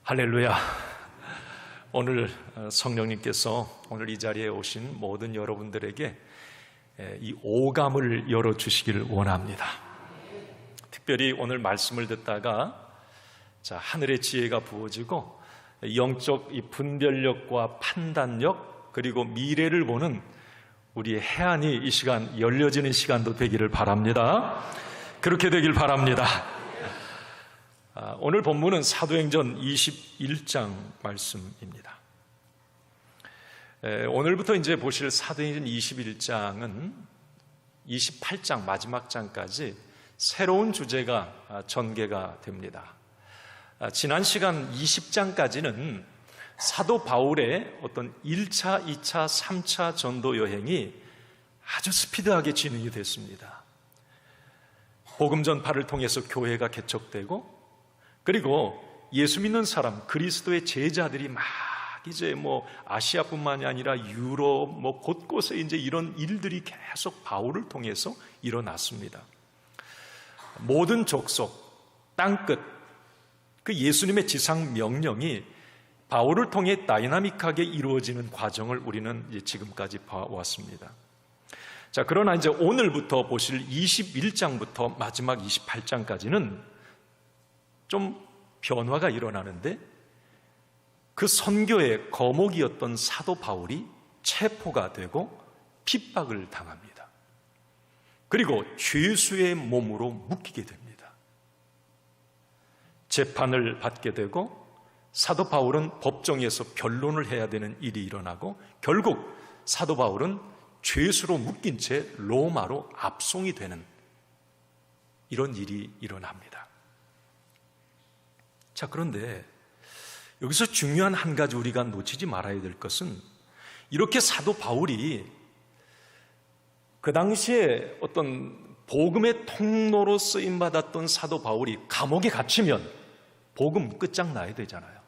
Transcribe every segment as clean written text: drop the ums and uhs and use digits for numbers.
할렐루야. 오늘 성령님께서 오늘 이 자리에 오신 모든 여러분들에게 이 오감을 열어주시길 원합니다. 특별히 오늘 말씀을 듣다가 하늘의 지혜가 부어지고 영적 이 분별력과 판단력 그리고 미래를 보는 우리의 해안이 이 시간 열려지는 시간도 되기를 바랍니다. 그렇게 되길 바랍니다. 오늘 본문은 사도행전 21장 말씀입니다. 오늘부터 이제 보실 사도행전 21장은 28장 마지막 장까지 새로운 주제가 전개가 됩니다. 지난 시간 20장까지는 사도 바울의 어떤 1차, 2차, 3차 전도 여행이 아주 스피드하게 진행이 됐습니다. 복음 전파를 통해서 교회가 개척되고 그리고 예수 믿는 사람, 그리스도의 제자들이 막 이제 아시아뿐만이 아니라 유럽 곳곳에 이제 이런 일들이 계속 바울을 통해서 일어났습니다. 모든 족속, 땅끝, 그 예수님의 지상 명령이 바울을 통해 다이나믹하게 이루어지는 과정을 우리는 이제 지금까지 봐왔습니다. 그러나 이제 오늘부터 보실 21장부터 마지막 28장까지는 좀 변화가 일어나는데 그 선교의 거목이었던 사도 바울이 체포가 되고 핍박을 당합니다. 그리고 죄수의 몸으로 묶이게 됩니다. 재판을 받게 되고 사도 바울은 법정에서 변론을 해야 되는 일이 일어나고 결국 사도 바울은 죄수로 묶인 채 로마로 압송이 되는 이런 일이 일어납니다. 그런데 여기서 중요한 한 가지 우리가 놓치지 말아야 될 것은 이렇게 사도 바울이 그 당시에 어떤 복음의 통로로 쓰임받았던 사도 바울이 감옥에 갇히면 복음 끝장나야 되잖아요.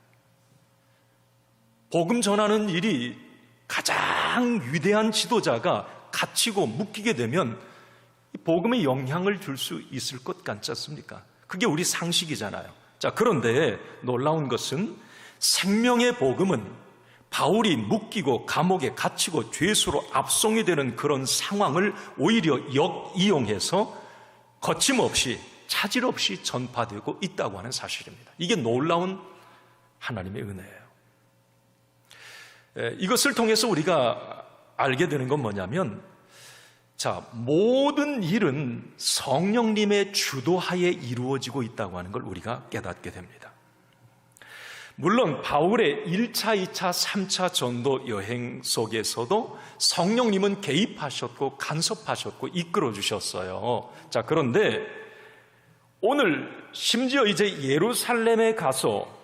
복음 전하는 일이 가장 위대한 지도자가 갇히고 묶이게 되면 복음에 영향을 줄 수 있을 것 같지 않습니까? 그게 우리 상식이잖아요. 그런데 놀라운 것은 생명의 복음은 바울이 묶이고 감옥에 갇히고 죄수로 압송이 되는 그런 상황을 오히려 역이용해서 거침없이 차질 없이 전파되고 있다고 하는 사실입니다. 이게 놀라운 하나님의 은혜예요. 이것을 통해서 우리가 알게 되는 건 뭐냐면 모든 일은 성령님의 주도하에 이루어지고 있다고 하는 걸 우리가 깨닫게 됩니다. 물론 바울의 1차, 2차, 3차 전도 여행 속에서도 성령님은 개입하셨고 간섭하셨고 이끌어 주셨어요. 그런데 오늘 심지어 이제 예루살렘에 가서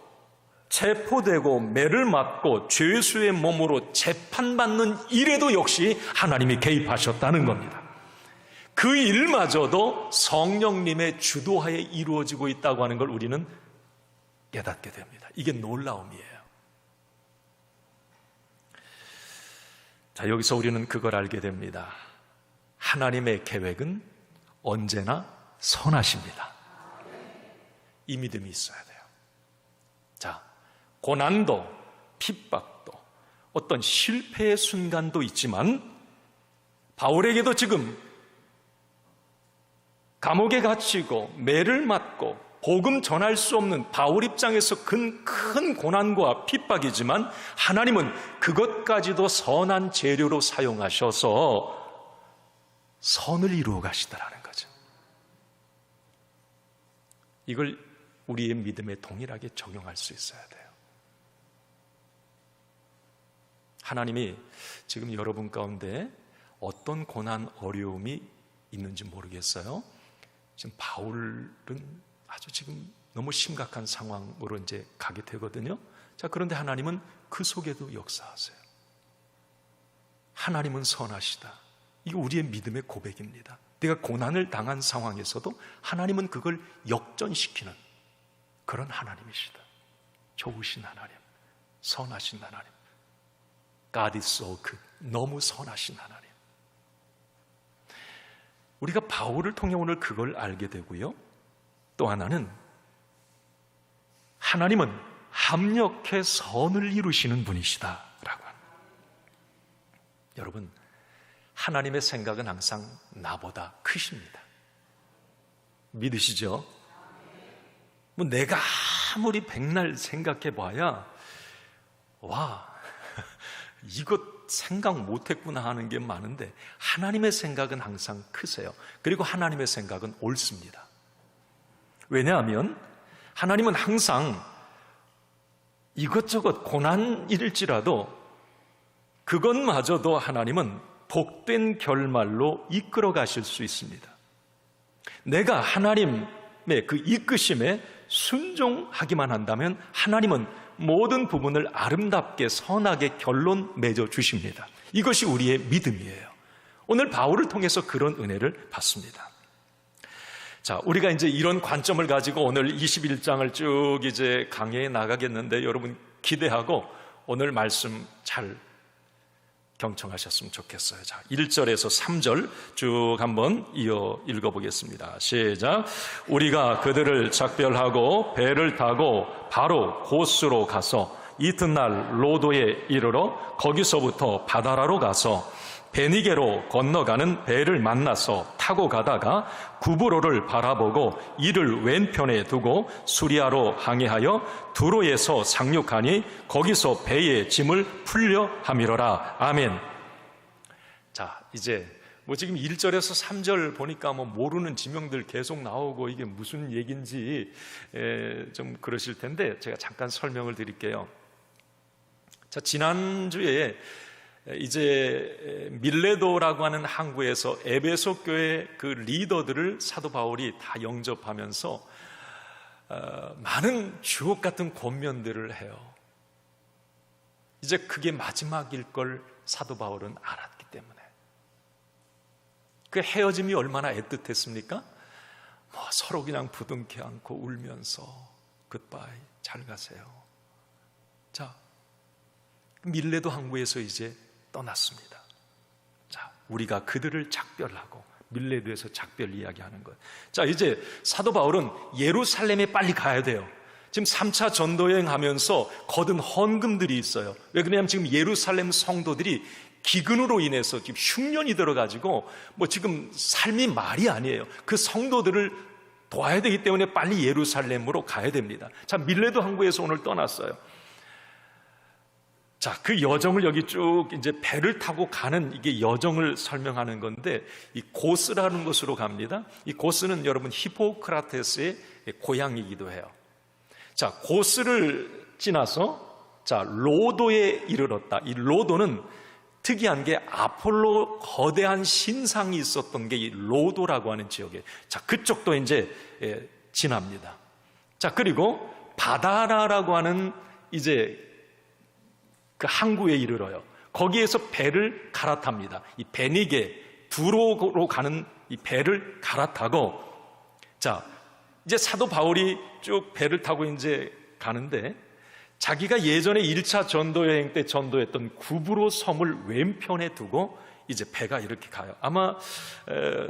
체포되고 매를 맞고 죄수의 몸으로 재판받는 일에도 역시 하나님이 개입하셨다는 겁니다. 그 일마저도 성령님의 주도하에 이루어지고 있다고 하는 걸 우리는 깨닫게 됩니다. 이게 놀라움이에요. 여기서 우리는 그걸 알게 됩니다. 하나님의 계획은 언제나 선하십니다. 이 믿음이 있어야 돼요. 고난도, 핍박도, 어떤 실패의 순간도 있지만 바울에게도 지금 감옥에 갇히고 매를 맞고 복음 전할 수 없는 바울 입장에서 큰 고난과 핍박이지만 하나님은 그것까지도 선한 재료로 사용하셔서 선을 이루어 가시더라는 거죠. 이걸 우리의 믿음에 동일하게 적용할 수 있어야 돼요. 하나님이 지금 여러분 가운데 어떤 고난, 어려움이 있는지 모르겠어요. 지금 바울은 아주 지금 너무 심각한 상황으로 이제 가게 되거든요. 그런데 하나님은 그 속에도 역사하세요. 하나님은 선하시다. 이거 우리의 믿음의 고백입니다. 내가 고난을 당한 상황에서도 하나님은 그걸 역전시키는 그런 하나님이시다. 좋으신 하나님, 선하신 하나님. God is so good. 너무 선하신 하나님. 우리가 바울을 통해 오늘 그걸 알게 되고요. 또 하나는 하나님은 합력해 선을 이루시는 분이시다라고 합니다. 여러분, 하나님의 생각은 항상 나보다 크십니다. 믿으시죠? 뭐 내가 아무리 백날 생각해 봐야 와, 이것 생각 못했구나 하는 게 많은데 하나님의 생각은 항상 크세요. 그리고 하나님의 생각은 옳습니다. 왜냐하면 하나님은 항상 이것저것 고난일지라도 그것마저도 하나님은 복된 결말로 이끌어 가실 수 있습니다. 내가 하나님의 그 이끄심에 순종하기만 한다면 하나님은 모든 부분을 아름답게 선하게 결론 맺어 주십니다. 이것이 우리의 믿음이에요. 오늘 바울을 통해서 그런 은혜를 받습니다. 자, 우리가 이제 이런 관점을 가지고 오늘 21장을 쭉 이제 강해에 나가겠는데 여러분 기대하고 오늘 말씀 잘 경청하셨으면 좋겠어요. 자, 1절에서 3절 쭉 한번 이어 읽어보겠습니다. 시작. 우리가 그들을 작별하고 배를 타고 바로 고스로 가서 이튿날 로도에 이르러 거기서부터 바다라로 가서 베니게로 건너가는 배를 만나서 타고 가다가 구브로를 바라보고 이를 왼편에 두고 수리아로 항해하여 두로에서 상륙하니 거기서 배의 짐을 풀려 함이로라. 아멘. 자, 이제 뭐 지금 1절에서 3절 보니까 뭐 모르는 지명들 계속 나오고 이게 무슨 얘기인지 좀 그러실 텐데 제가 잠깐 설명을 드릴게요. 자, 지난주에 이제 밀레도라고 하는 항구에서 에베소 교회 그 리더들을 사도 바울이 다 영접하면서 많은 주옥 같은 권면들을 해요. 이제 그게 마지막일 걸 사도 바울은 알았기 때문에. 그 헤어짐이 얼마나 애틋했습니까? 뭐 서로 그냥 부둥켜 안고 울면서 굿바이, 잘 가세요. 자, 밀레도 항구에서 이제 떠났습니다. 자, 우리가 그들을 작별하고 밀레도에서 작별 이야기하는 것. 자, 이제 사도 바울은 예루살렘에 빨리 가야 돼요. 지금 3차 전도여행 하면서 거둔 헌금들이 있어요. 왜 그러냐면 지금 예루살렘 성도들이 기근으로 인해서 지금 흉년이 들어가지고 뭐 지금 삶이 말이 아니에요. 그 성도들을 도와야 되기 때문에 빨리 예루살렘으로 가야 됩니다. 자, 밀레도 항구에서 오늘 떠났어요. 자, 그 여정을 여기 쭉 이제 배를 타고 가는 이게 여정을 설명하는 건데 이 고스라는 곳으로 갑니다. 이 고스는 여러분 히포크라테스의 고향이기도 해요. 자, 고스를 지나서 자, 로도에 이르렀다. 이 로도는 특이한 게 아폴로 거대한 신상이 있었던 게 이 로도라고 하는 지역이에요. 자, 그쪽도 이제 지납니다. 자, 그리고 바다라라고 하는 이제 그 항구에 이르러요. 거기에서 배를 갈아탑니다. 이 베니게 두로로 가는 이 배를 갈아타고 자, 이제 사도 바울이 쭉 배를 타고 이제 가는데 자기가 예전에 1차 전도 여행 때 전도했던 구브로 섬을 왼편에 두고 이제 배가 이렇게 가요. 아마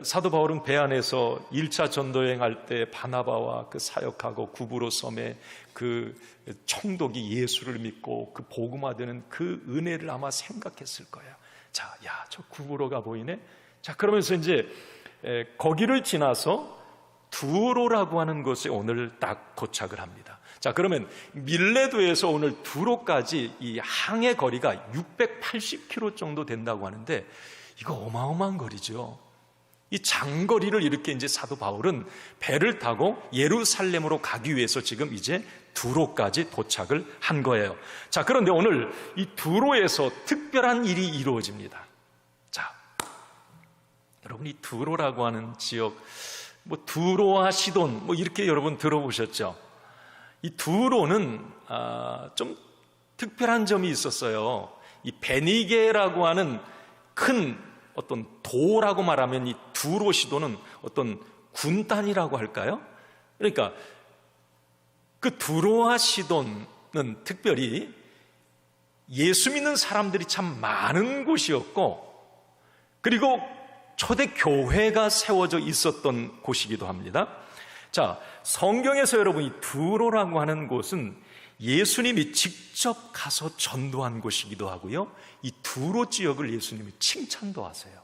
사도 바울은 배 안에서 1차 전도 여행할 때 바나바와 그 사역하고 구브로 섬에 그 총독이 예수를 믿고 그 복음화되는 그 은혜를 아마 생각했을 거예요. 자, 야, 저 구브로가 보이네. 자, 그러면서 이제 거기를 지나서 두로라고 하는 곳에 오늘 딱 도착을 합니다. 자, 그러면 밀레도에서 오늘 두로까지 이 항해 거리가 680km 정도 된다고 하는데 이거 어마어마한 거리죠. 이 장거리를 이렇게 이제 사도 바울은 배를 타고 예루살렘으로 가기 위해서 지금 이제 두로까지 도착을 한 거예요. 자, 그런데 오늘 이 두로에서 특별한 일이 이루어집니다. 자, 여러분 이 두로라고 하는 지역, 뭐 두로와 시돈 뭐 이렇게 여러분 들어보셨죠? 이 두로는 좀 특별한 점이 있었어요. 이 베니게라고 하는 큰 어떤 도라고 말하면 이 두로 시도는 어떤 군단이라고 할까요? 그러니까 그 두로와 시돈은 특별히 예수 믿는 사람들이 참 많은 곳이었고 그리고 초대 교회가 세워져 있었던 곳이기도 합니다. 자, 성경에서 여러분 이 두로라고 하는 곳은 예수님이 직접 가서 전도한 곳이기도 하고요, 이 두로 지역을 예수님이 칭찬도 하세요.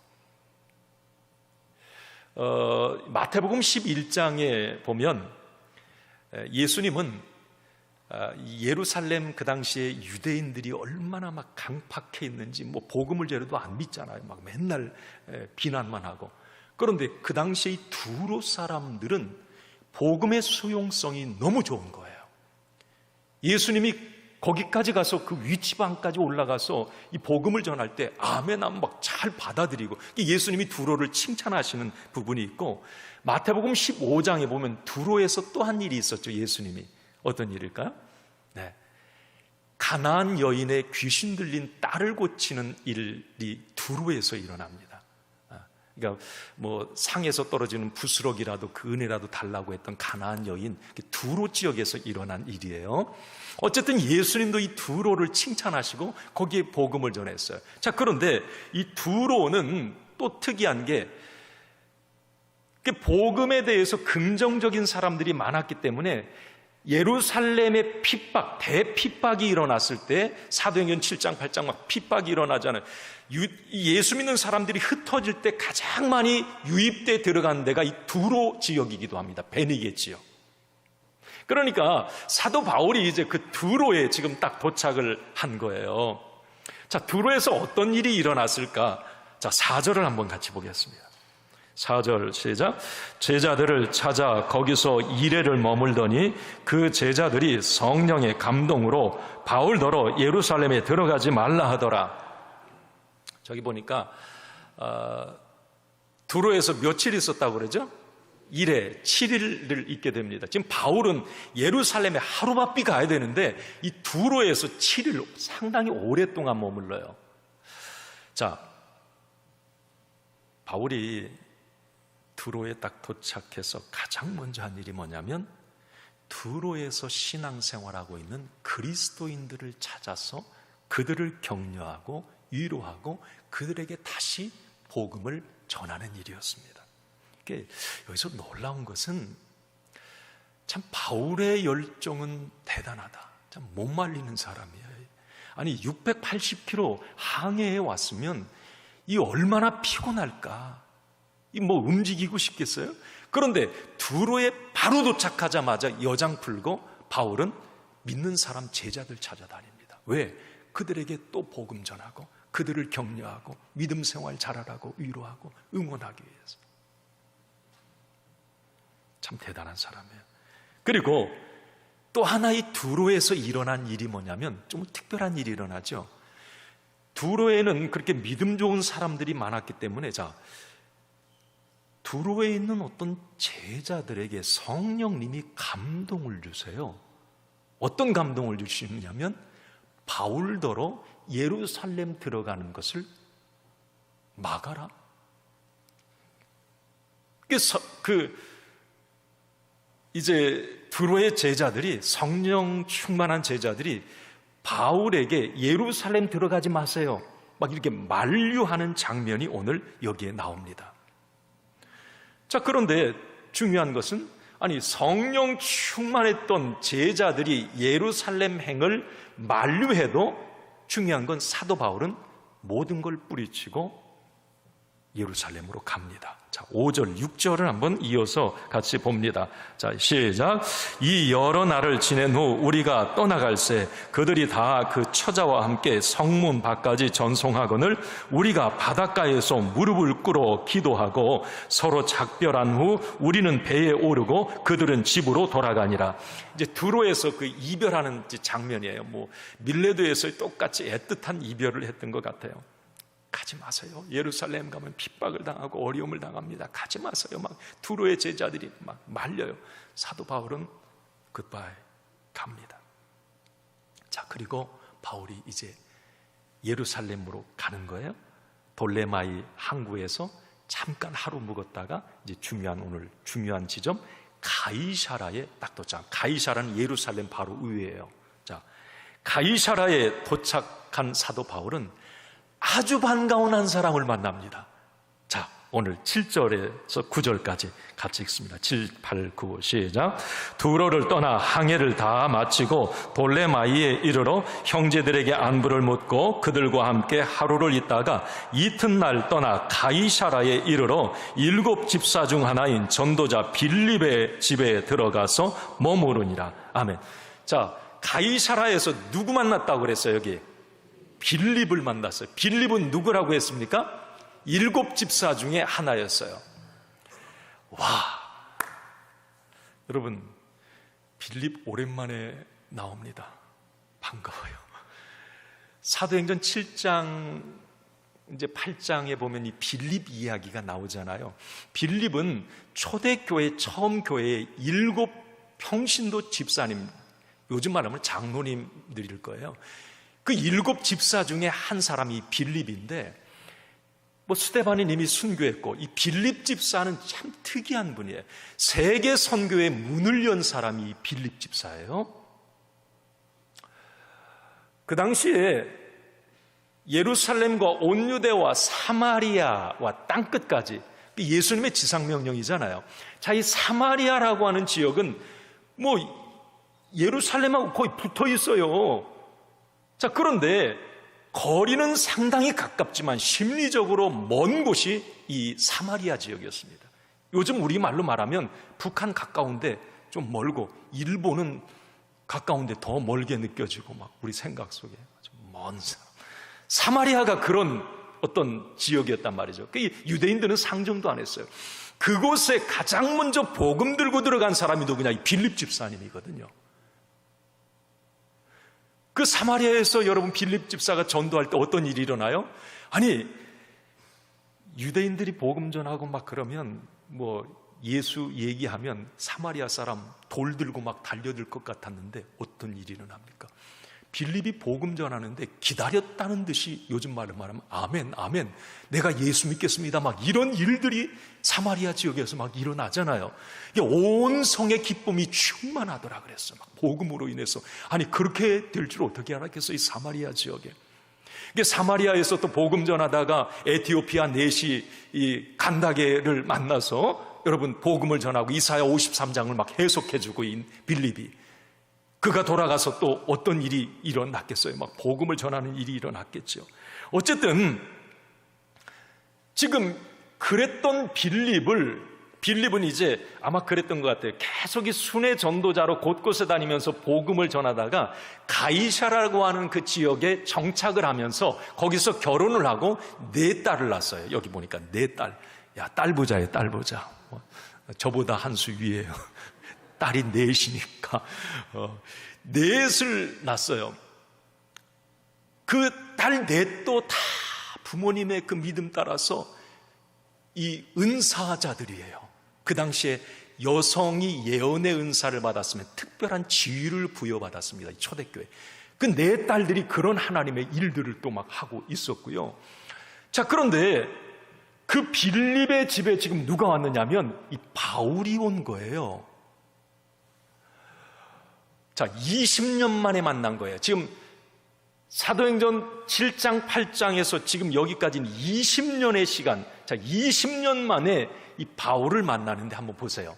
마태복음 11장에 보면 예수님은 예루살렘 그 당시에 유대인들이 얼마나 막 강팍해 있는지, 뭐 복음을 제대로 안 믿잖아요. 막 맨날 비난만 하고. 그런데 그 당시에 이 두로 사람들은 복음의 수용성이 너무 좋은 거예요. 예수님이 거기까지 가서 그 위치방까지 올라가서 이 복음을 전할 때 아멘 하면 막 잘 받아들이고, 예수님이 두로를 칭찬하시는 부분이 있고, 마태복음 15장에 보면 두로에서 또 한 일이 있었죠. 예수님이 어떤 일일까요? 네. 가나안 여인의 귀신 들린 딸을 고치는 일이 두로에서 일어납니다. 그러니까 뭐 상에서 떨어지는 부스럭이라도 그 은혜라도 달라고 했던 가나안 여인, 두로 지역에서 일어난 일이에요. 어쨌든 예수님도 이 두로를 칭찬하시고 거기에 복음을 전했어요. 자, 그런데 이 두로는 또 특이한 게, 복음에 대해서 긍정적인 사람들이 많았기 때문에 예루살렘의 핍박, 대핍박이 일어났을 때 사도행전 7장 8장 막 핍박이 일어나잖아요. 예수 믿는 사람들이 흩어질 때 가장 많이 유입돼 들어간 데가 이 두로 지역이기도 합니다. 베니게 지역. 그러니까 사도 바울이 이제 그 두로에 지금 딱 도착을 한 거예요. 자, 두로에서 어떤 일이 일어났을까? 자, 4절을 한번 같이 보겠습니다. 4절 시작. 제자들을 찾아 거기서 이레를 머물더니 그 제자들이 성령의 감동으로 바울더러 예루살렘에 들어가지 말라 하더라. 저기 보니까 두로에서 며칠 있었다고 그러죠? 1회 7일을 있게 됩니다. 지금 바울은 예루살렘에 하루바삐 가야 되는데 이 두로에서 7일, 상당히 오랫동안 머물러요. 자, 바울이 두로에 딱 도착해서 가장 먼저 한 일이 뭐냐면, 두로에서 신앙생활하고 있는 그리스도인들을 찾아서 그들을 격려하고 위로하고 그들에게 다시 복음을 전하는 일이었습니다. 여기서 놀라운 것은 참 바울의 열정은 대단하다. 참 못 말리는 사람이에요. 아니 680km 항해해 왔으면 이 얼마나 피곤할까. 이 뭐 움직이고 싶겠어요? 그런데 두로에 바로 도착하자마자 여장 풀고 바울은 믿는 사람 제자들 찾아다닙니다. 왜? 그들에게 또 복음 전하고 그들을 격려하고 믿음 생활 잘하라고 위로하고 응원하기 위해서. 참 대단한 사람이에요. 그리고 또 하나 이 두로에서 일어난 일이 뭐냐면 좀 특별한 일이 일어나죠. 두로에는 그렇게 믿음 좋은 사람들이 많았기 때문에, 자, 두로에 있는 어떤 제자들에게 성령님이 감동을 주세요. 어떤 감동을 주시느냐면 바울더러 예루살렘 들어가는 것을 막아라. 그래서 이제 두로의 제자들이, 성령 충만한 제자들이 바울에게 예루살렘 들어가지 마세요, 막 이렇게 만류하는 장면이 오늘 여기에 나옵니다. 자, 그런데 중요한 것은, 아니 성령 충만했던 제자들이 예루살렘 행을 만류해도 중요한 건 사도 바울은 모든 걸 뿌리치고 예루살렘으로 갑니다. 자, 5절, 6절을 한번 이어서 같이 봅니다. 자, 시작. 이 여러 날을 지낸 후 우리가 떠나갈새 그들이 다 그 처자와 함께 성문 밖까지 전송하거늘 우리가 바닷가에서 무릎을 꿇어 기도하고 서로 작별한 후 우리는 배에 오르고 그들은 집으로 돌아가니라. 이제 두로에서 그 이별하는 장면이에요. 뭐 밀레도에서 똑같이 애틋한 이별을 했던 것 같아요. 가지 마세요. 예루살렘 가면 핍박을 당하고 어려움을 당합니다. 가지 마세요. 막 두로의 제자들이 막 말려요. 사도 바울은 굿바이 갑니다. 자, 그리고 바울이 이제 예루살렘으로 가는 거예요. 돌레마이 항구에서 잠깐 하루 묵었다가 이제 오늘 중요한 지점 가이사라에 딱 도착. 가이사라는 예루살렘 바로 위에요. 자, 가이사라에 도착한 사도 바울은 아주 반가운 한 사람을 만납니다. 자, 오늘 7절에서 9절까지 같이 읽습니다. 7, 8, 9 시작. 두로를 떠나 항해를 다 마치고 돌레마이에 이르러 형제들에게 안부를 묻고 그들과 함께 하루를 있다가 이튿날 떠나 가이사라에 이르러 7 집사 중 하나인 전도자 빌립의 집에 들어가서 머무르니라. 아멘. 자, 가이사라에서 누구 만났다고 그랬어요? 여기 빌립을 만났어요. 빌립은 누구라고 했습니까? 7 집사 중에 하나였어요. 와, 여러분 빌립 오랜만에 나옵니다. 반가워요. 사도행전 7장 이제 8장에 보면 이 빌립 이야기가 나오잖아요. 빌립은 초대교회 처음 교회의 7 평신도 집사님, 요즘 말하면 장로님들일 거예요. 그 7 집사 중에 한 사람이 빌립인데, 스데반이 이미 순교했고, 이 빌립 집사는 참 특이한 분이에요. 세계 선교의 문을 연 사람이 이 빌립 집사예요. 그 당시에 예루살렘과 온 유대와 사마리아와 땅끝까지 예수님의 지상명령이잖아요. 자, 이 사마리아라고 하는 지역은 예루살렘하고 거의 붙어 있어요. 자, 그런데 거리는 상당히 가깝지만 심리적으로 먼 곳이 이 사마리아 지역이었습니다. 요즘 우리말로 말하면 북한 가까운데 좀 멀고, 일본은 가까운데 더 멀게 느껴지고, 막 우리 생각 속에 아주 먼 사마리아가 그런 어떤 지역이었단 말이죠. 유대인들은 상정도 안 했어요. 그곳에 가장 먼저 복음 들고 들어간 사람이 누구냐? 이 빌립 집사님이거든요. 그 사마리아에서 여러분 빌립 집사가 전도할 때 어떤 일이 일어나요? 아니, 유대인들이 복음 전하고 막 그러면 예수 얘기하면 사마리아 사람 돌 들고 막 달려들 것 같았는데 어떤 일이 일어납니까? 빌립이 복음 전하는데 기다렸다는 듯이, 요즘 말로 말하면 아멘, 아멘, 내가 예수 믿겠습니다, 막 이런 일들이 사마리아 지역에서 막 일어나잖아요. 온 성의 기쁨이 충만하더라 그랬어. 막 복음으로 인해서. 아니, 그렇게 될 줄 어떻게 알았겠어, 이 사마리아 지역에. 사마리아에서 또 복음 전하다가 에티오피아 내시 이 간다게를 만나서 여러분 복음을 전하고 이사야 53장을 막 해석해주고 있는 빌립이, 그가 돌아가서 또 어떤 일이 일어났겠어요? 막 복음을 전하는 일이 일어났겠죠. 어쨌든 지금 그랬던 빌립은 이제 아마 그랬던 것 같아요. 계속 이 순회 전도자로 곳곳에 다니면서 복음을 전하다가 가이사라고 하는 그 지역에 정착을 하면서 거기서 결혼을 하고 4딸을 낳았어요. 여기 보니까 4딸. 야, 딸 부자예요, 딸 부자. 저보다 한 수 위에요. 딸이 4이니까 4을 낳았어요. 그 딸 4도 다 부모님의 그 믿음 따라서 이 은사자들이에요. 그 당시에 여성이 예언의 은사를 받았으면 특별한 지위를 부여받았습니다. 초대교회. 그 4딸들이 그런 하나님의 일들을 또 막 하고 있었고요. 자, 그런데 그 빌립의 집에 지금 누가 왔느냐면 이 바울이 온 거예요. 자, 20년 만에 만난 거예요. 지금 사도행전 7장, 8장에서 지금 여기까지는 20년의 시간. 자, 20년 만에 이 바울을 만나는데 한번 보세요.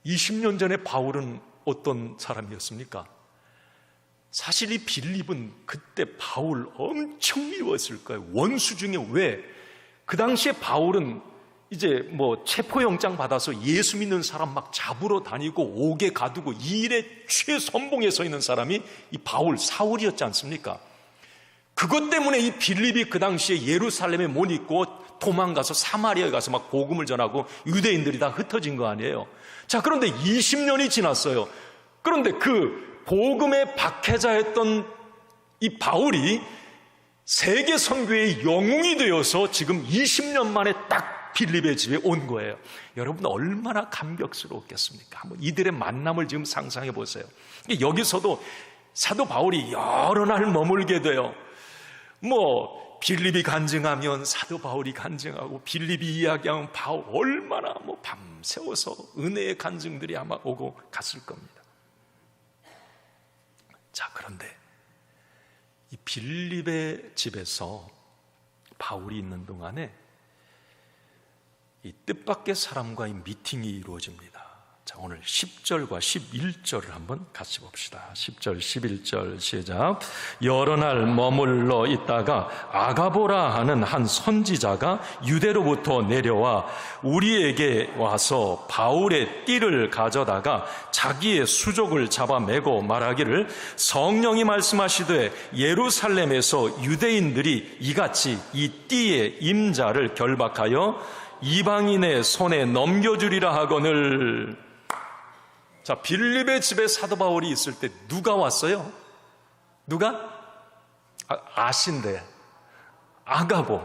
20년 전에 바울은 어떤 사람이었습니까? 사실 이 빌립은 그때 바울 엄청 미웠을 거예요. 원수 중에. 왜? 그 당시에 바울은 이제 체포영장 받아서 예수 믿는 사람 막 잡으러 다니고 옥에 가두고 이 일에 최선봉에 서 있는 사람이 이 바울, 사울이었지 않습니까? 그것 때문에 이 빌립이 그 당시에 예루살렘에 못 있고 도망가서 사마리아에 가서 막 복음을 전하고 유대인들이 다 흩어진 거 아니에요. 자, 그런데 20년이 지났어요. 그런데 그 복음의 박해자였던 이 바울이 세계 선교의 영웅이 되어서 지금 20년 만에 딱 빌립의 집에 온 거예요. 여러분 얼마나 감격스러웠겠습니까? 한번 이들의 만남을 지금 상상해 보세요. 여기서도 사도 바울이 여러 날 머물게 돼요. 빌립이 간증하면 사도 바울이 간증하고, 빌립이 이야기하면 바울 얼마나 밤새워서 은혜의 간증들이 아마 오고 갔을 겁니다. 자, 그런데 이 빌립의 집에서 바울이 있는 동안에 이 뜻밖의 사람과의 미팅이 이루어집니다. 자, 오늘 10절과 11절을 한번 같이 봅시다. 10절, 11절 시작. 여러 날 머물러 있다가 아가보라 하는 한 선지자가 유대로부터 내려와 우리에게 와서 바울의 띠를 가져다가 자기의 수족을 잡아매고 말하기를 성령이 말씀하시되 예루살렘에서 유대인들이 이같이 이 띠의 임자를 결박하여 이방인의 손에 넘겨주리라 하거늘. 자, 빌립의 집에 사도 바울이 있을 때 누가 왔어요? 누가? 아신데 아가보.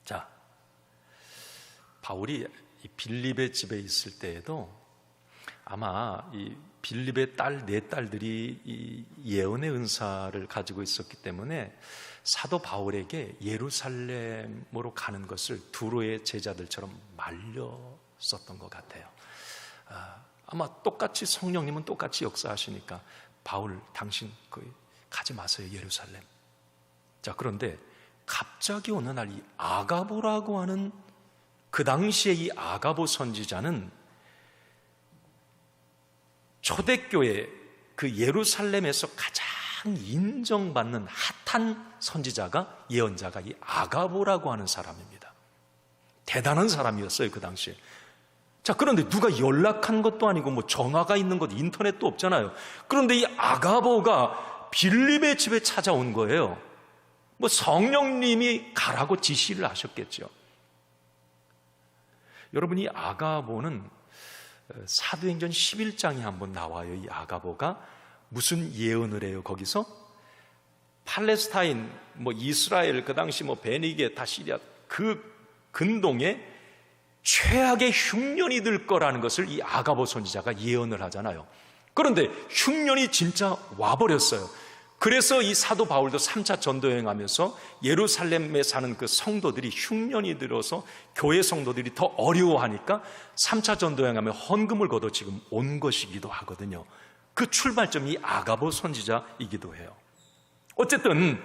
자, 바울이 이 빌립의 집에 있을 때에도 아마 이 빌립의 네 딸들이 이 예언의 은사를 가지고 있었기 때문에 사도 바울에게 예루살렘으로 가는 것을 두로의 제자들처럼 말렸었던 것 같아요. 아마 똑같이 성령님은 똑같이 역사하시니까 바울 당신 가지 마세요, 예루살렘. 자, 그런데 갑자기 어느 날 이 아가보라고 하는 그 당시에 이 아가보 선지자는 초대교회 그 예루살렘에서 가장 인정받는 핫한 선지자가 예언자가 이 아가보라고 하는 사람입니다. 대단한 사람이었어요, 그 당시에. 자, 그런데 누가 연락한 것도 아니고 뭐 전화가 있는 것, 인터넷도 없잖아요. 그런데 이 아가보가 빌립의 집에 찾아온 거예요. 뭐 성령님이 가라고 지시를 하셨겠죠. 여러분, 이 아가보는 사도행전 11장에 한번 나와요. 이 아가보가 무슨 예언을 해요? 거기서 팔레스타인, 뭐 이스라엘, 그 당시 뭐 베니게, 다시리아 그 근동에 최악의 흉년이 들 거라는 것을 이 아가보 선지자가 예언을 하잖아요. 그런데 흉년이 진짜 와버렸어요. 그래서 이 사도 바울도 3차 전도여행하면서 예루살렘에 사는 그 성도들이 흉년이 들어서 교회 성도들이 더 어려워하니까 3차 전도여행하면 헌금을 걷어 지금 온 것이기도 하거든요. 그 출발점이 아가보 선지자이기도 해요. 어쨌든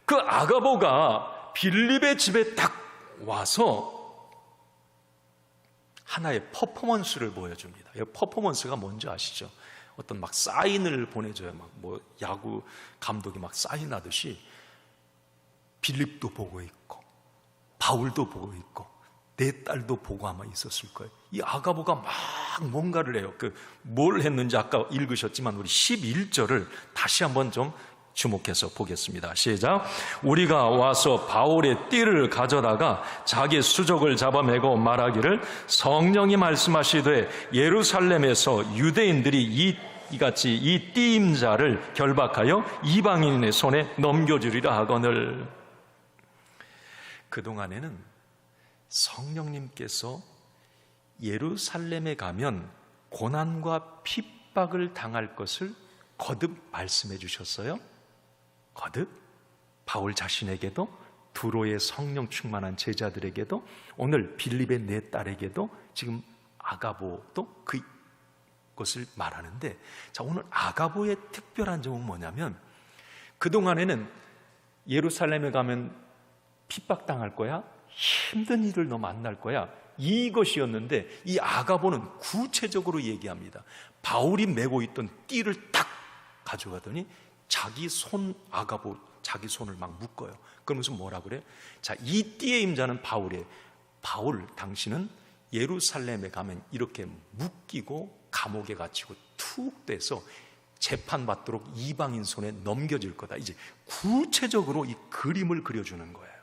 그 아가보가 빌립의 집에 딱 와서 하나의 퍼포먼스를 보여줍니다. 이 퍼포먼스가 뭔지 아시죠? 어떤 막 사인을 보내줘요. 막 뭐 야구 감독이 막 사인하듯이 빌립도 보고 있고 바울도 보고 있고 내 딸도 보고 아마 있었을 거예요. 이 아가보가 막 뭔가를 해요. 뭘 했는지 아까 읽으셨지만 우리 11절을 다시 한번 좀 주목해서 보겠습니다. 시작. 우리가 와서 바울의 띠를 가져다가 자기 수족을 잡아매고 말하기를 성령이 말씀하시되 예루살렘에서 유대인들이 이같이 이 띠임자를 결박하여 이방인의 손에 넘겨주리라 하거늘. 그동안에는 성령님께서 예루살렘에 가면 고난과 핍박을 당할 것을 거듭 말씀해 주셨어요. 거듭 바울 자신에게도 두로의 성령 충만한 제자들에게도 오늘 빌립의 네 딸에게도 지금 아가보도 그것을 말하는데, 자, 오늘 아가보의 특별한 점은 뭐냐면 그동안에는 예루살렘에 가면 핍박당할 거야, 힘든 일을 너 만날 거야, 이것이었는데 이 아가보는 구체적으로 얘기합니다. 바울이 메고 있던 띠를 딱 가져가더니 자기 손, 아가보 자기 손을 막 묶어요. 그러면서 뭐라 그래? 자, 이 띠의 임자는 바울이에요. 바울, 당신은 예루살렘에 가면 이렇게 묶이고 감옥에 갇히고 툭 떼서 재판받도록 이방인 손에 넘겨질 거다. 이제 구체적으로 이 그림을 그려주는 거예요.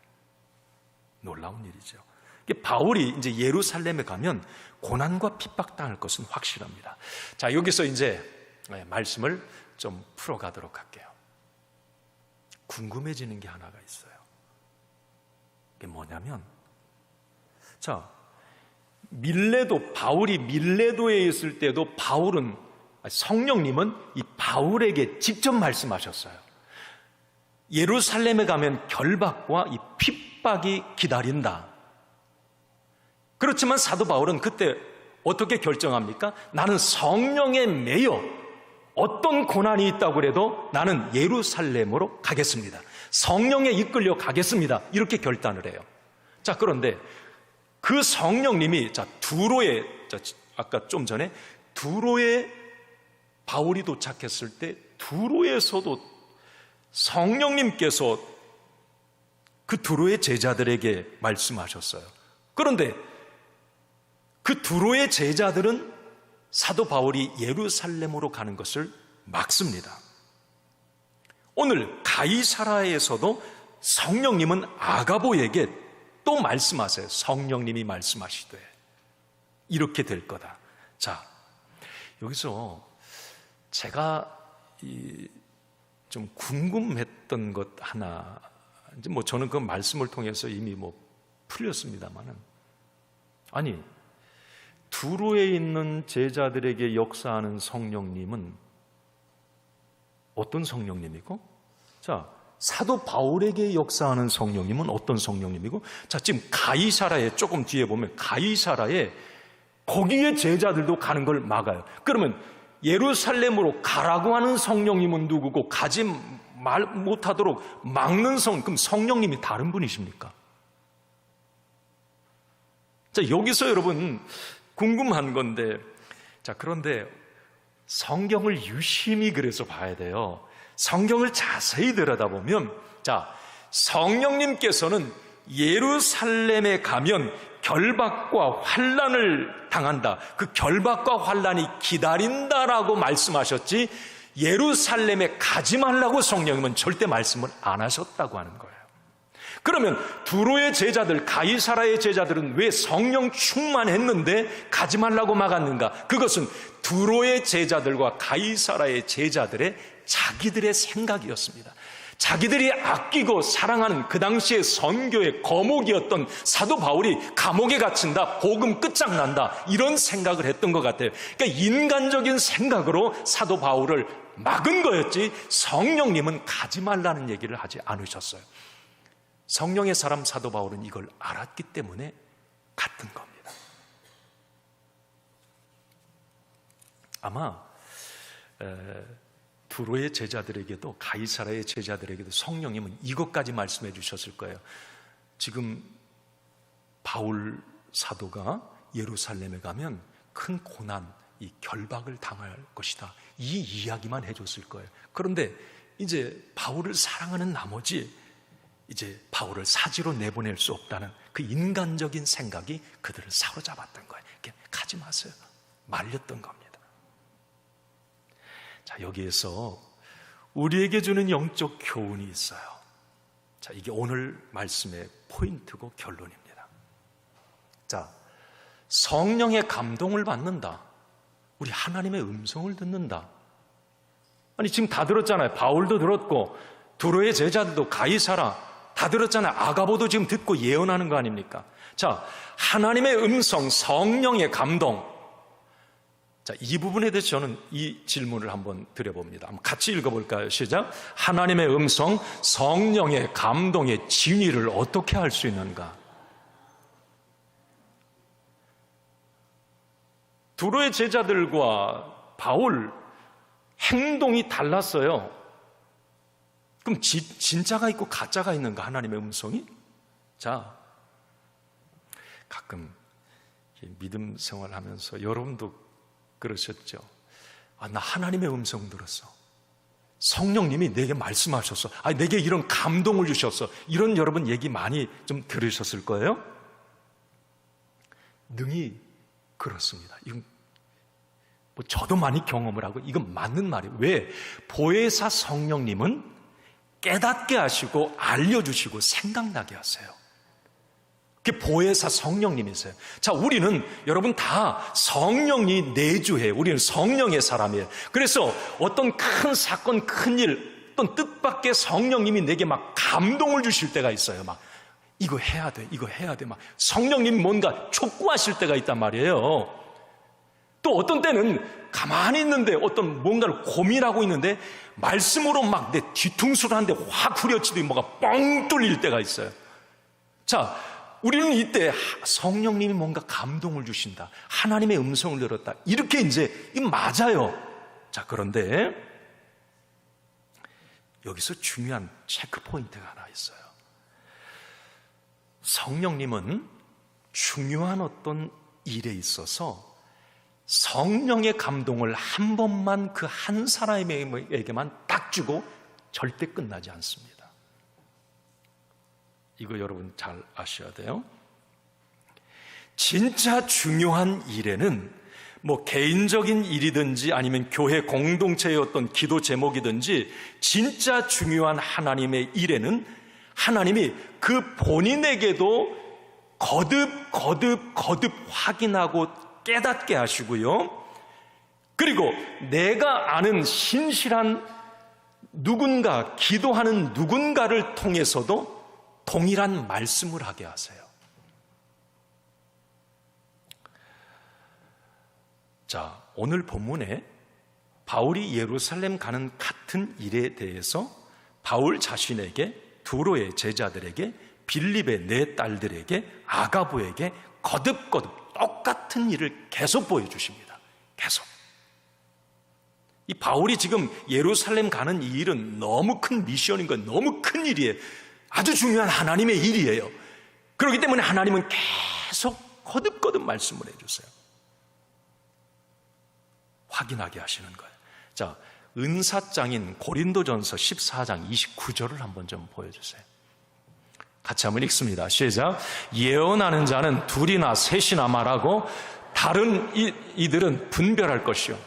놀라운 일이죠. 바울이 이제 예루살렘에 가면 고난과 핍박당할 것은 확실합니다. 자, 여기서 이제 말씀을 좀 풀어가도록 할게요. 궁금해지는 게 하나가 있어요. 그게 뭐냐면, 자, 바울이 밀레도에 있을 때도 성령님은 이 바울에게 직접 말씀하셨어요. 예루살렘에 가면 결박과 이 핍박이 기다린다. 그렇지만 사도 바울은 그때 어떻게 결정합니까? 나는 성령에 매여 어떤 고난이 있다고 해도 나는 예루살렘으로 가겠습니다. 성령에 이끌려 가겠습니다. 이렇게 결단을 해요. 자, 그런데 그 성령님이, 아까 좀 전에 두로에 바울이 도착했을 때 두로에서도 성령님께서 그 두로의 제자들에게 말씀하셨어요. 그런데 그 두로의 제자들은 사도 바울이 예루살렘으로 가는 것을 막습니다. 오늘 가이사라에서도 성령님은 아가보에게 또 말씀하세요. 성령님이 말씀하시되 이렇게 될 거다. 자, 여기서 제가 좀 궁금했던 것 하나, 이제 저는 그 말씀을 통해서 이미 풀렸습니다만은, 아니, 두로에 있는 제자들에게 역사하는 성령님은 어떤 성령님이고, 자, 사도 바울에게 역사하는 성령님은 어떤 성령님이고, 자, 지금 가이사라에, 조금 뒤에 보면 가이사라에 거기에 제자들도 가는 걸 막아요. 그러면 예루살렘으로 가라고 하는 성령님은 누구고, 가지 못하도록 막는 그럼 성령님이 다른 분이십니까? 자, 여기서 여러분 궁금한 건데, 자, 그런데 성경을 유심히 그래서 봐야 돼요. 성경을 자세히 들여다보면, 자, 성령님께서는 예루살렘에 가면 결박과 환난을 당한다. 그 결박과 환난이 기다린다라고 말씀하셨지, 예루살렘에 가지 말라고 성령님은 절대 말씀을 안 하셨다고 하는 거예요. 그러면 두로의 제자들, 가이사라의 제자들은 왜 성령 충만했는데 가지 말라고 막았는가? 그것은 두로의 제자들과 가이사라의 제자들의 자기들의 생각이었습니다. 자기들이 아끼고 사랑하는 그 당시의 선교의 거목이었던 사도 바울이 감옥에 갇힌다, 복음 끝장난다, 이런 생각을 했던 것 같아요. 그러니까 인간적인 생각으로 사도 바울을 막은 거였지, 성령님은 가지 말라는 얘기를 하지 않으셨어요. 성령의 사람 사도 바울은 이걸 알았기 때문에 갔던 겁니다. 아마 두로의 제자들에게도, 가이사라의 제자들에게도 성령님은 이것까지 말씀해 주셨을 거예요. 지금 바울 사도가 예루살렘에 가면 큰 고난, 이 결박을 당할 것이다, 이 이야기만 해줬을 거예요. 그런데 이제 바울을 사랑하는 나머지 이제 바울을 사지로 내보낼 수 없다는 그 인간적인 생각이 그들을 사로잡았던 거예요. 가지 마세요, 말렸던 겁니다. 자, 여기에서 우리에게 주는 영적 교훈이 있어요. 자, 이게 오늘 말씀의 포인트고 결론입니다. 자, 성령의 감동을 받는다. 우리 하나님의 음성을 듣는다. 아니, 지금 다 들었잖아요. 바울도 들었고 두로의 제자들도, 가이사라 다 들었잖아요. 아가보도 지금 듣고 예언하는 거 아닙니까? 자, 하나님의 음성, 성령의 감동. 자, 이 부분에 대해서 저는 이 질문을 한번 드려봅니다. 한번 같이 읽어볼까요? 시작. 하나님의 음성, 성령의 감동의 진위를 어떻게 알 수 있는가? 두로의 제자들과 바울 행동이 달랐어요. 그럼 진짜가 있고 가짜가 있는가, 하나님의 음성이? 자, 가끔 믿음 생활하면서 여러분도 그러셨죠? 아, 나 하나님의 음성 들었어. 성령님이 내게 말씀하셨어. 아, 내게 이런 감동을 주셨어. 이런 여러분 얘기 많이 좀 들으셨을 거예요? 능히 그렇습니다. 이건 저도 많이 경험을 하고 이건 맞는 말이에요. 왜? 보혜사 성령님은 깨닫게 하시고 알려주시고 생각나게 하세요. 그게 보혜사 성령님이세요. 자, 우리는 여러분 다 성령이 내주해요. 우리는 성령의 사람이에요. 그래서 어떤 큰 사건, 큰 일, 어떤 뜻밖의 성령님이 내게 막 감동을 주실 때가 있어요. 막 이거 해야 돼, 이거 해야 돼. 막 성령님이 뭔가 촉구하실 때가 있단 말이에요. 또 어떤 때는 가만히 있는데 어떤 뭔가를 고민하고 있는데 말씀으로 막 내 뒤통수를 한 대 확 후려치더니 뭐가 뻥 뚫릴 때가 있어요. 자, 우리는 이때 성령님이 뭔가 감동을 주신다, 하나님의 음성을 들었다, 이렇게 이제 이 맞아요. 자, 그런데 여기서 중요한 체크 포인트가 하나 있어요. 성령님은 중요한 어떤 일에 있어서 성령의 감동을 한 번만 그 한 사람에게만 딱 주고 절대 끝나지 않습니다. 이거 여러분 잘 아셔야 돼요. 진짜 중요한 일에는 뭐 개인적인 일이든지 아니면 교회 공동체의 어떤 기도 제목이든지 진짜 중요한 하나님의 일에는 하나님이 그 본인에게도 거듭 확인하고 깨닫게 하시고요. 그리고 내가 아는 신실한 누군가, 기도하는 누군가를 통해서도 동일한 말씀을 하게 하세요. 자, 오늘 본문에 바울이 예루살렘 가는 같은 일에 대해서 바울 자신에게, 두로의 제자들에게, 빌립의 네 딸들에게, 아가보에게 거듭 똑같은 일을 계속 보여주십니다. 계속. 이 바울이 지금 예루살렘 가는 이 일은 너무 큰 미션인 거예요. 너무 큰 일이에요. 아주 중요한 하나님의 일이에요. 그렇기 때문에 하나님은 계속 거듭 말씀을 해주세요. 확인하게 하시는 거예요. 자, 은사장인 고린도전서 14장 29절을 한번 좀 보여주세요. 같이 한번 읽습니다. 시작. 예언하는 자는 둘이나 셋이나 말하고 다른 이들은 분별할 것이요.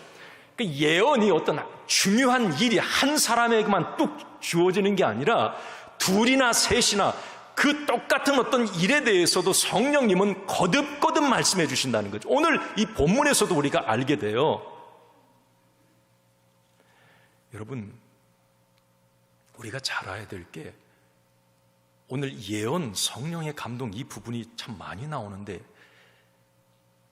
그러니까 예언이 어떤 중요한 일이 한 사람에게만 뚝 주어지는 게 아니라 둘이나 셋이나 그 똑같은 어떤 일에 대해서도 성령님은 거듭 말씀해 주신다는 거죠. 오늘 이 본문에서도 우리가 알게 돼요. 여러분, 우리가 잘 알아야 될 게 오늘 예언, 성령의 감동 이 부분이 참 많이 나오는데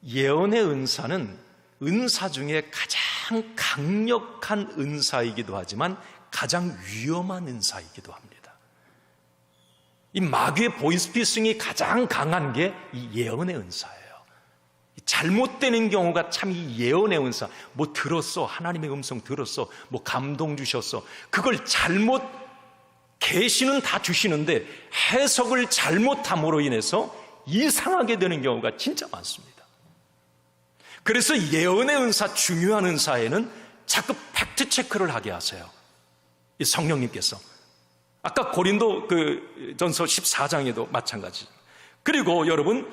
예언의 은사는 은사 중에 가장 강력한 은사이기도 하지만 가장 위험한 은사이기도 합니다. 이 마귀의 보이스피싱이 가장 강한 게 이 예언의 은사예요. 잘못되는 경우가 참 이 예언의 은사, 뭐 들었어, 하나님의 음성 들었어, 뭐 감동 주셨어, 그걸 잘못, 계시는 다 주시는데 해석을 잘못함으로 인해서 이상하게 되는 경우가 진짜 많습니다. 그래서 예언의 은사, 중요한 은사에는 자꾸 팩트 체크를 하게 하세요. 이 성령님께서. 아까 고린도 전서 14장에도 마찬가지. 그리고 여러분,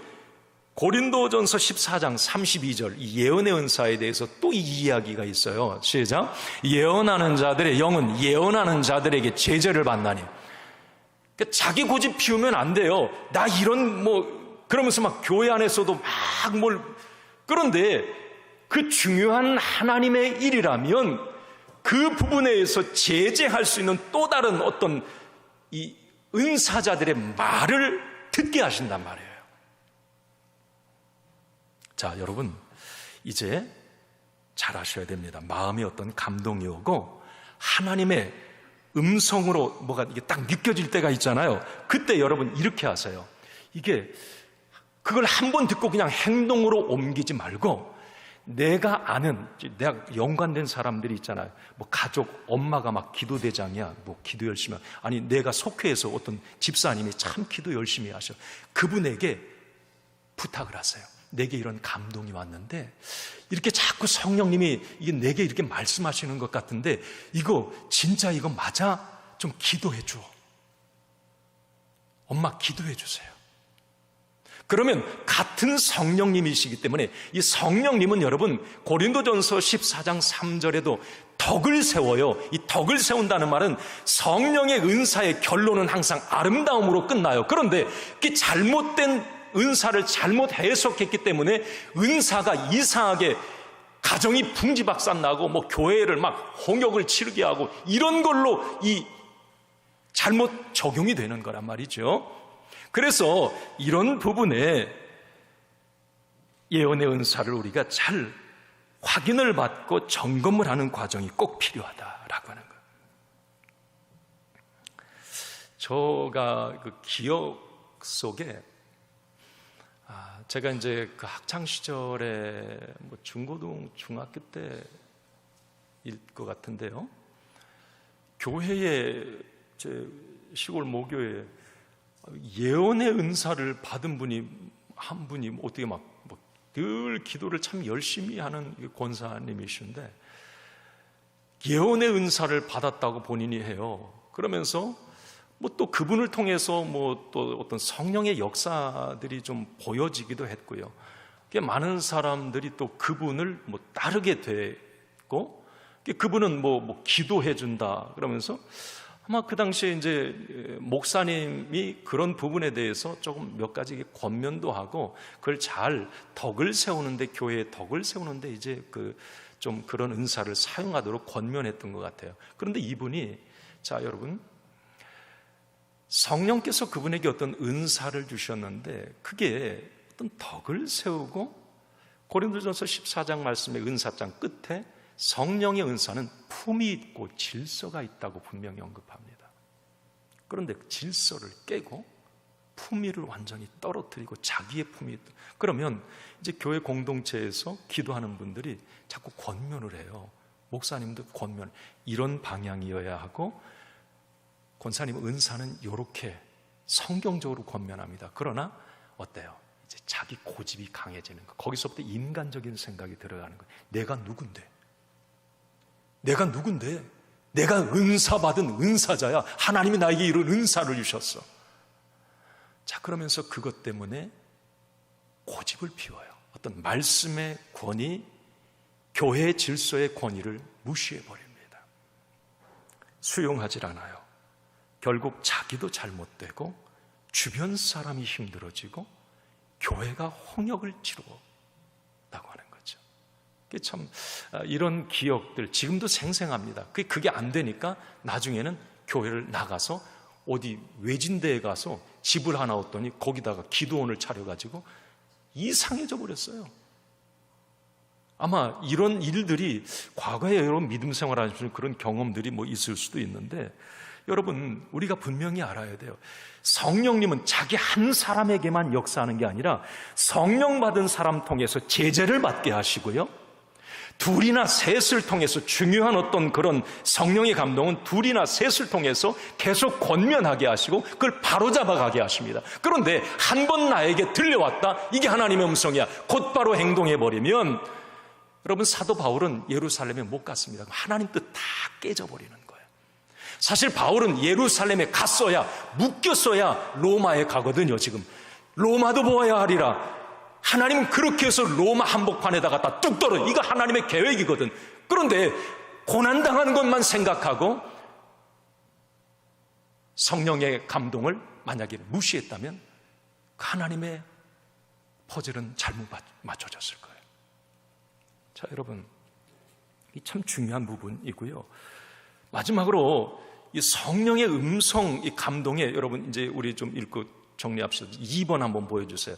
고린도전서 14장 32절 이 예언의 은사에 대해서 또 이 이야기가 있어요. 시작. 예언하는 자들의 영은 예언하는 자들에게 제재를 받나니. 그러니까 자기 고집 피우면 안 돼요. 나 이런 그러면서 막 교회 안에서도 막 그런데 그 중요한 하나님의 일이라면 그 부분에서 제재할 수 있는 또 다른 어떤 이 은사자들의 말을 듣게 하신단 말이에요. 자, 여러분, 이제 잘 아셔야 됩니다. 마음에 어떤 감동이 오고 하나님의 음성으로 뭐가 이게 딱 느껴질 때가 있잖아요. 그때 여러분 이렇게 하세요. 그걸 한번 듣고 그냥 행동으로 옮기지 말고 내가 아는, 내가 연관된 사람들이 있잖아요. 뭐 가족, 엄마가 막 기도대장이야. 뭐 기도 열심히 아니 내가 속회에서 어떤 집사님이 참 기도 열심히 하셔. 그분에게 부탁을 하세요. 내게 이런 감동이 왔는데 이렇게 자꾸 성령님이 이게 내게 이렇게 말씀하시는 것 같은데 이거 진짜 이거 맞아? 좀 기도해 줘. 엄마 기도해 주세요. 그러면 같은 성령님이시기 때문에 이 성령님은 여러분 고린도전서 14장 3절에도 덕을 세워요. 이 덕을 세운다는 말은 성령의 은사의 결론은 항상 아름다움으로 끝나요. 그런데 그 잘못된 은사를 잘못 해석했기 때문에 은사가 이상하게 가정이 풍지박산나고 뭐 교회를 막 홍역을 치르게 하고 이런 걸로 이 잘못 적용이 되는 거란 말이죠. 그래서 이런 부분에 예언의 은사를 우리가 잘 확인을 받고 점검을 하는 과정이 꼭 필요하다라고 하는 거예요. 제가 그 기억 속에 제가 이제 그 학창 시절에 뭐 중고등, 중학교 때일 것 같은데요. 교회에 제 시골 모교에 예언의 은사를 받은 분이 한 분이 어떻게 막 늘 기도를 참 열심히 하는 권사님이신데 예언의 은사를 받았다고 본인이 해요. 그러면서 또 그분을 통해서 또 어떤 성령의 역사들이 좀 보여지기도 했고요. 많은 사람들이 또 그분을 따르게 됐고, 그분은 기도해 준다 그러면서 아마 그 당시에 이제 목사님이 그런 부분에 대해서 조금 몇 가지 권면도 하고 그걸 잘 덕을 세우는데, 교회의 덕을 세우는데 이제 좀 그런 은사를 사용하도록 권면했던 것 같아요. 그런데 이분이, 자 여러분, 성령께서 그분에게 어떤 은사를 주셨는데 그게 어떤 덕을 세우고, 고린도전서 14장 말씀의 은사장 끝에 성령의 은사는 품이 있고 질서가 있다고 분명히 언급합니다. 그런데 질서를 깨고 품위를 완전히 떨어뜨리고 자기의 품위, 그러면 이제 교회 공동체에서 기도하는 분들이 자꾸 권면을 해요. 목사님도 권면, 이런 방향이어야 하고, 권사님 은사는 이렇게 성경적으로 권면합니다. 그러나 어때요? 이제 자기 고집이 강해지는 거. 거기서부터 인간적인 생각이 들어가는 거예요. 내가 누군데? 내가 은사 받은 은사자야. 하나님이 나에게 이런 은사를 주셨어. 자, 그러면서 그것 때문에 고집을 피워요. 어떤 말씀의 권위, 교회의 질서의 권위를 무시해버립니다. 수용하질 않아요. 결국 자기도 잘못되고 주변 사람이 힘들어지고 교회가 홍역을 치르고 있다고 하는 거죠. 참 이런 기억들 지금도 생생합니다. 그게 안 되니까 나중에는 교회를 나가서 어디 외진데에 가서 집을 하나 얻더니 거기다가 기도원을 차려가지고 이상해져 버렸어요. 아마 이런 일들이 과거에 여러분 믿음 생활하시는 그런 경험들이 있을 수도 있는데, 여러분 우리가 분명히 알아야 돼요. 성령님은 자기 한 사람에게만 역사하는 게 아니라 성령 받은 사람 통해서 제재를 받게 하시고요, 둘이나 셋을 통해서 중요한 어떤 그런 성령의 감동은 둘이나 셋을 통해서 계속 권면하게 하시고 그걸 바로잡아 가게 하십니다. 그런데 한 번 나에게 들려왔다, 이게 하나님의 음성이야, 곧바로 행동해버리면, 여러분 사도 바울은 예루살렘에 못 갔습니다. 하나님 뜻 다 깨져버리는 거예요. 사실 바울은 예루살렘에 갔어야, 묶였어야 로마에 가거든요. 지금 로마도 보아야 하리라. 하나님은 그렇게 해서 로마 한복판에다가 다 뚝 떨어. 이거 하나님의 계획이거든. 그런데 고난당하는 것만 생각하고 성령의 감동을 만약에 무시했다면 하나님의 퍼즐은 잘못 맞춰졌을 거예요. 자, 여러분, 이 참 중요한 부분이고요. 마지막으로 이 성령의 음성, 이 감동에, 여러분 이제 우리 좀 읽고 정리합시다. 2번 한번 보여주세요.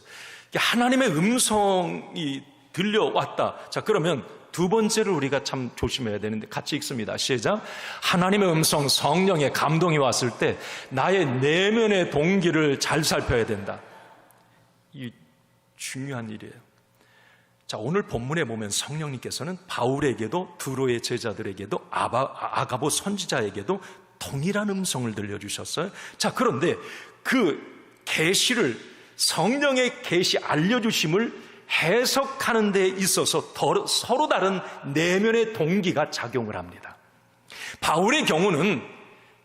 하나님의 음성이 들려왔다. 자, 그러면 두 번째를 우리가 참 조심해야 되는데 같이 읽습니다. 시작. 하나님의 음성, 성령의 감동이 왔을 때 나의 내면의 동기를 잘 살펴야 된다. 이 중요한 일이에요. 자, 오늘 본문에 보면 성령님께서는 바울에게도 두로의 제자들에게도 아가보 선지자에게도 동일한 음성을 들려주셨어요. 자, 그런데 그 계시를, 성령의 계시 알려주심을 해석하는 데 있어서 서로 다른 내면의 동기가 작용을 합니다. 바울의 경우는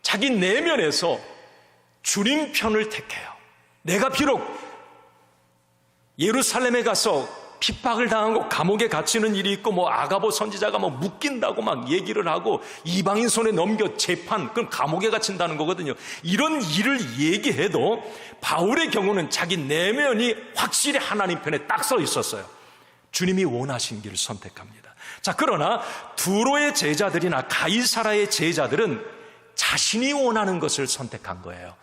자기 내면에서 주님 편을 택해요. 내가 비록 예루살렘에 가서 핍박을 당하고 감옥에 갇히는 일이 있고 아가보 선지자가 묶인다고 막 얘기를 하고 이방인 손에 넘겨 재판, 그럼 감옥에 갇힌다는 거거든요. 이런 일을 얘기해도 바울의 경우는 자기 내면이 확실히 하나님 편에 딱 서 있었어요. 주님이 원하신 길을 선택합니다. 자, 그러나 두로의 제자들이나 가이사라의 제자들은 자신이 원하는 것을 선택한 거예요.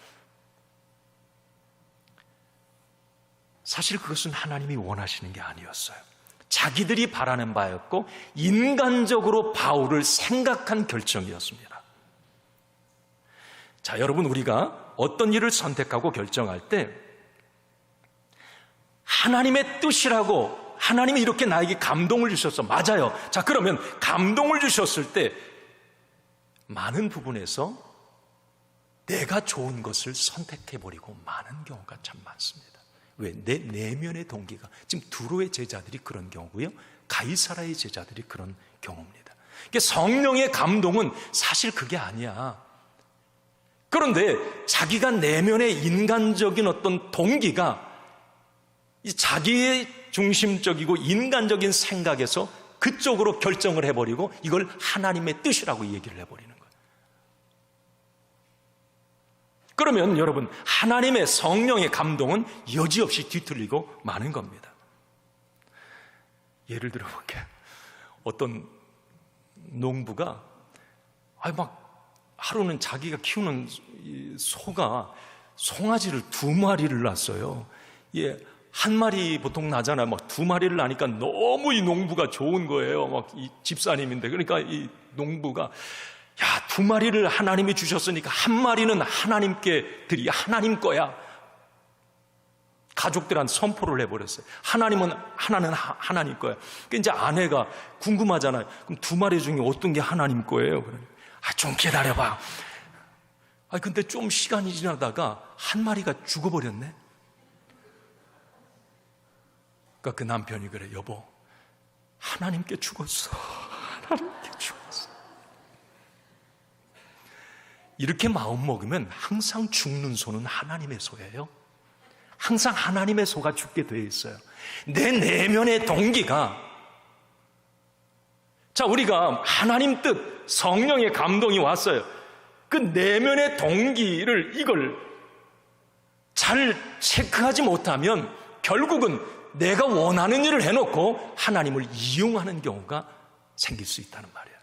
사실 그것은 하나님이 원하시는 게 아니었어요. 자기들이 바라는 바였고 인간적으로 바울을 생각한 결정이었습니다. 자, 여러분, 우리가 어떤 일을 선택하고 결정할 때 하나님의 뜻이라고, 하나님이 이렇게 나에게 감동을 주셨어. 맞아요. 자, 그러면 감동을 주셨을 때 많은 부분에서 내가 좋은 것을 선택해버리고 마는 경우가 참 많습니다. 왜? 내 내면의 동기가, 지금 두로의 제자들이 그런 경우고요, 가이사라의 제자들이 그런 경우입니다. 그러니까 성령의 감동은 사실 그게 아니야. 그런데 자기가 내면의 인간적인 어떤 동기가 자기의 중심적이고 인간적인 생각에서 그쪽으로 결정을 해버리고 이걸 하나님의 뜻이라고 얘기를 해버리는 거예요. 그러면 여러분, 하나님의 성령의 감동은 여지없이 뒤틀리고 마는 겁니다. 예를 들어 볼게요. 어떤 농부가 막 하루는 자기가 키우는 소가 송아지를 2마리를 낳았어요. 한 마리 보통 나잖아요. 막 2마리를 낳으니까 너무 이 농부가 좋은 거예요. 막 이 집사님인데, 그러니까 이 농부가 2마리를 하나님이 주셨으니까 1마리는 하나님께 드리, 하나님 거야. 가족들한테 선포를 해버렸어요. 하나는 하나님 거야. 그러니까 이제 아내가 궁금하잖아요. 그럼 2마리 중에 어떤 게 하나님 거예요? 그러니까 좀 기다려봐. 근데 좀 시간이 지나다가 1마리가 죽어버렸네. 그러니까 그 남편이 그래, 여보, 하나님께 죽었어. 하나님께 죽었어. 이렇게 마음 먹으면 항상 죽는 소는 하나님의 소예요. 항상 하나님의 소가 죽게 되어 있어요. 내 내면의 동기가, 자, 우리가 하나님 뜻, 성령의 감동이 왔어요. 그 내면의 동기를, 이걸 잘 체크하지 못하면 결국은 내가 원하는 일을 해놓고 하나님을 이용하는 경우가 생길 수 있다는 말이에요.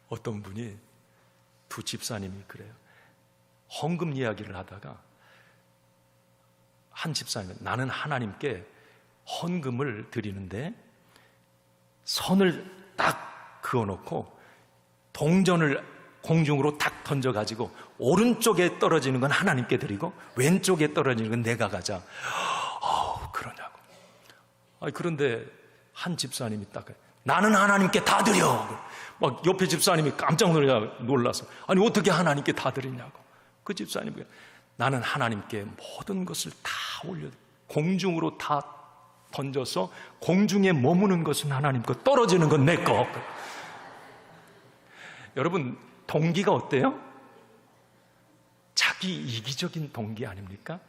어떤 분이, 2 집사님이 그래요. 헌금 이야기를 하다가 한 집사님은, 나는 하나님께 헌금을 드리는데 선을 딱 그어놓고 동전을 공중으로 탁 던져가지고 오른쪽에 떨어지는 건 하나님께 드리고 왼쪽에 떨어지는 건 내가 가자. 그러냐고. 그런데 한 집사님이 딱, 나는 하나님께 다 드려. 막 옆에 집사님이 깜짝 놀라서, 어떻게 하나님께 다 드리냐고. 그 집사님이, 나는 하나님께 모든 것을 다 올려, 공중으로 다 던져서 공중에 머무는 것은 하나님 거, 떨어지는 건 내 거. 여러분, 동기가 어때요? 자기 이기적인 동기 아닙니까?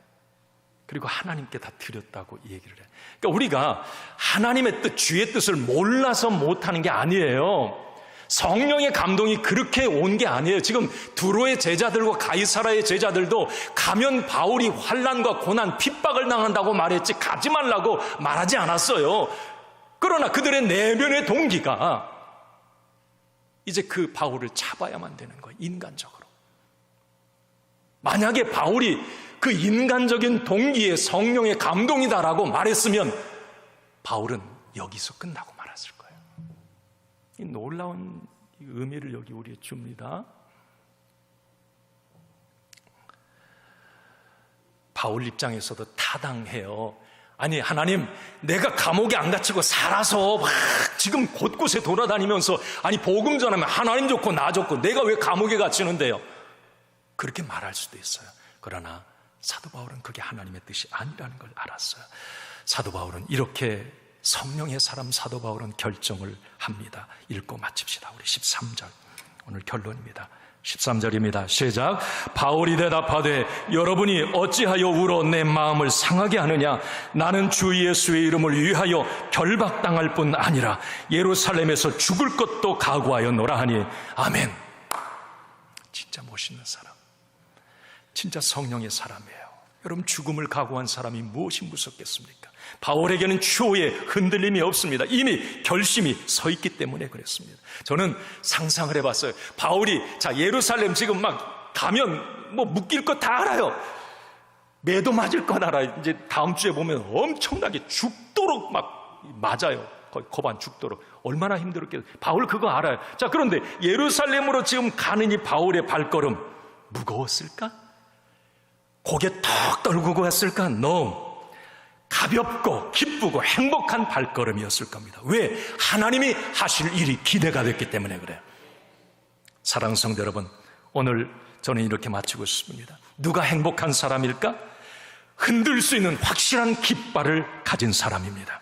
그리고 하나님께 다 드렸다고 얘기를 해요. 그러니까 우리가 하나님의 뜻, 주의 뜻을 몰라서 못하는 게 아니에요. 성령의 감동이 그렇게 온 게 아니에요. 지금 두로의 제자들과 가이사라의 제자들도 가면 바울이 환난과 고난, 핍박을 당한다고 말했지 가지 말라고 말하지 않았어요. 그러나 그들의 내면의 동기가 이제 그 바울을 잡아야만 되는 거예요. 인간적으로. 만약에 바울이 그 인간적인 동기에 성령의 감동이다라고 말했으면 바울은 여기서 끝나고 말았을 거예요. 이 놀라운 의미를 여기 우리에게 줍니다. 바울 입장에서도 타당해요. 하나님, 내가 감옥에 안 갇히고 살아서 막 지금 곳곳에 돌아다니면서 복음 전하면 하나님 좋고 나 좋고 내가 왜 감옥에 갇히는데요? 그렇게 말할 수도 있어요. 그러나 사도 바울은 그게 하나님의 뜻이 아니라는 걸 알았어요. 사도 바울은 이렇게, 성령의 사람 사도 바울은 결정을 합니다. 읽고 마칩시다. 우리 13절, 오늘 결론입니다. 13절입니다. 시작. 바울이 대답하되, 여러분이 어찌하여 울어 내 마음을 상하게 하느냐? 나는 주 예수의 이름을 위하여 결박당할 뿐 아니라 예루살렘에서 죽을 것도 각오하여 노라 하니. 아멘. 진짜 멋있는 사람, 진짜 성령의 사람이에요. 여러분, 죽음을 각오한 사람이 무엇이 무섭겠습니까? 바울에게는 추호의 흔들림이 없습니다. 이미 결심이 서 있기 때문에 그랬습니다. 저는 상상을 해봤어요. 바울이 예루살렘 지금 막 가면 묶일 거 다 알아요. 매도 맞을 건 알아요. 이제 다음 주에 보면 엄청나게 죽도록 막 맞아요. 거의 거반 죽도록. 얼마나 힘들었겠어요. 바울 그거 알아요. 그런데 예루살렘으로 지금 가는 이 바울의 발걸음, 무거웠을까? 고개 턱 떨구고 갔을까? No. 가볍고 기쁘고 행복한 발걸음이었을 겁니다. 왜? 하나님이 하실 일이 기대가 됐기 때문에 그래요. 사랑하는 성도 여러분, 오늘 저는 이렇게 마치고 싶습니다. 누가 행복한 사람일까? 흔들 수 있는 확실한 깃발을 가진 사람입니다.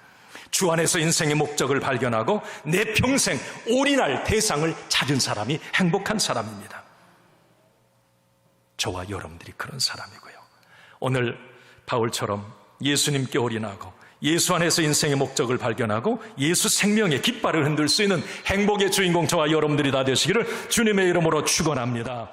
주 안에서 인생의 목적을 발견하고 내 평생 올인할 대상을 찾은 사람이 행복한 사람입니다. 저와 여러분들이 그런 사람이고요. 오늘 바울처럼 예수님께 올인하고 예수 안에서 인생의 목적을 발견하고 예수 생명의 깃발을 흔들 수 있는 행복의 주인공 저와 여러분들이 다 되시기를 주님의 이름으로 축원합니다.